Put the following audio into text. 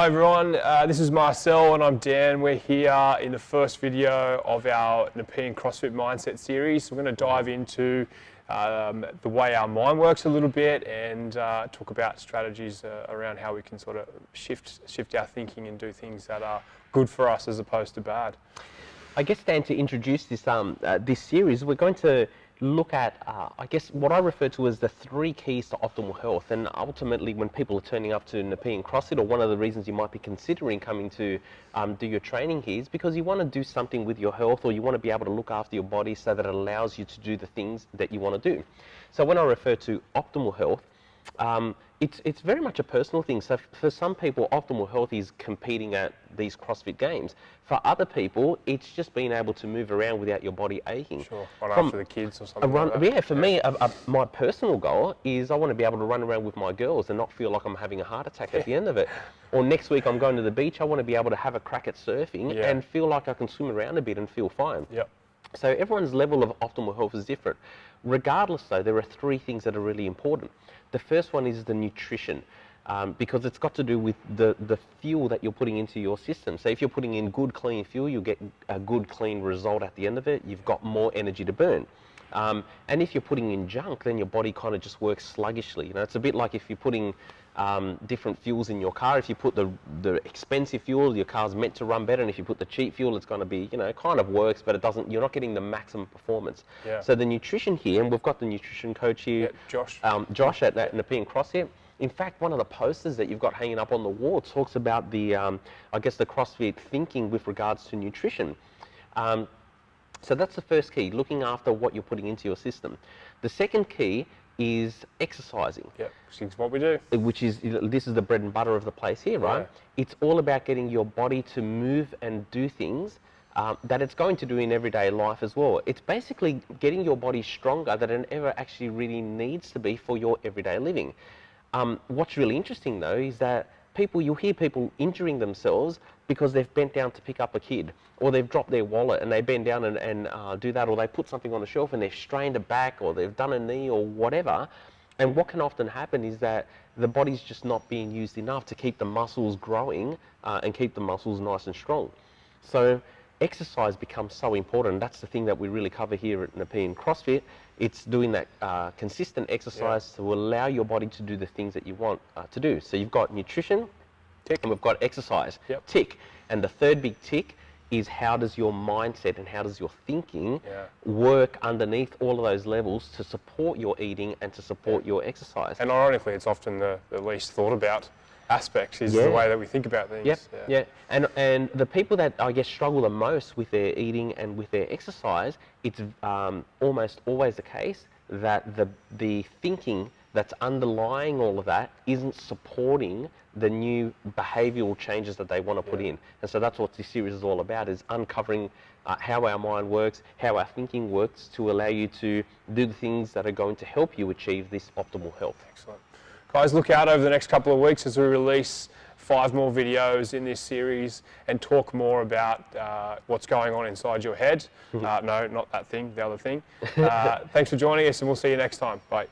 Hi everyone, this is Marcel and I'm Dan. We're here in the first video of our Nepean Crossfit Mindset series. We're going to dive into the way our mind works a little bit and talk about strategies around how we can sort of shift our thinking and do things that are good for us as opposed to bad. I guess, Dan, to introduce this this series, we're going to look at, I guess, what I refer to as the 3 keys to optimal health. And ultimately, when people are turning up to Nepean CrossFit, or one of the reasons you might be considering coming to do your training here, is because you want to do something with your health, or you want to be able to look after your body so that it allows you to do the things that you want to do. So when I refer to optimal health, it's very much a personal thing. So for some people, optimal health is competing at these CrossFit games. For other people, it's just being able to move around without your body aching. Sure, run after the kids or something like that. Yeah, for me, my personal goal is I want to be able to run around with my girls and not feel like I'm having a heart attack at the end of it. Or next week I'm going to the beach, I want to be able to have a crack at surfing and feel like I can swim around a bit and feel fine. Yep. So everyone's level of optimal health is different. Regardless though, there are 3 things that are really important. The first one is the nutrition, because it's got to do with the fuel that you're putting into your system. So if you're putting in good, clean fuel, you'll get a good, clean result at the end of it. You've got more energy to burn. And if you're putting in junk, then your body kind of just works sluggishly. You know, it's a bit like if you're putting different fuels in your car. If you put the expensive fuel, your car's meant to run better, and if you put the cheap fuel, it's going to be, you know, it kind of works, but it doesn't. You're not getting the maximum performance. Yeah. So the nutrition here, and we've got the nutrition coach here, Josh. Josh at Nepean CrossFit. In fact, one of the posters that you've got hanging up on the wall talks about the, I guess, the CrossFit thinking with regards to nutrition. So that's the first key, looking after what you're putting into your system. The second key is exercising. Yeah, which is what we do. Which is, this is the bread and butter of the place here, right? Yeah. It's all about getting your body to move and do things that it's going to do in everyday life as well. It's basically getting your body stronger than it ever actually really needs to be for your everyday living. What's really interesting though is that you'll hear people injuring themselves because they've bent down to pick up a kid, or they've dropped their wallet and they bend down and do that, or they put something on the shelf and they've strained a back, or they've done a knee or whatever. And what can often happen is that the body's just not being used enough to keep the muscles growing and keep the muscles nice and strong. So exercise becomes so important. That's the thing that we really cover here at Nepean CrossFit. It's doing that consistent exercise to allow your body to do the things that you want to do. So you've got nutrition, tick, and we've got exercise, tick. And the third big tick is how does your mindset and how does your thinking work underneath all of those levels to support your eating and to support your exercise. And ironically, it's often the least thought about aspect is the way that we think about things. And the people that I guess struggle the most with their eating and with their exercise, it's almost always the case that the thinking that's underlying all of that isn't supporting the new behavioural changes that they want to put in. And so that's what this series is all about, is uncovering how our mind works, how our thinking works, to allow you to do the things that are going to help you achieve this optimal health. Excellent. Guys, look out over the next couple of weeks as we release 5 more videos in this series and talk more about what's going on inside your head. No, not that thing, the other thing. Thanks for joining us, and we'll see you next time. Bye.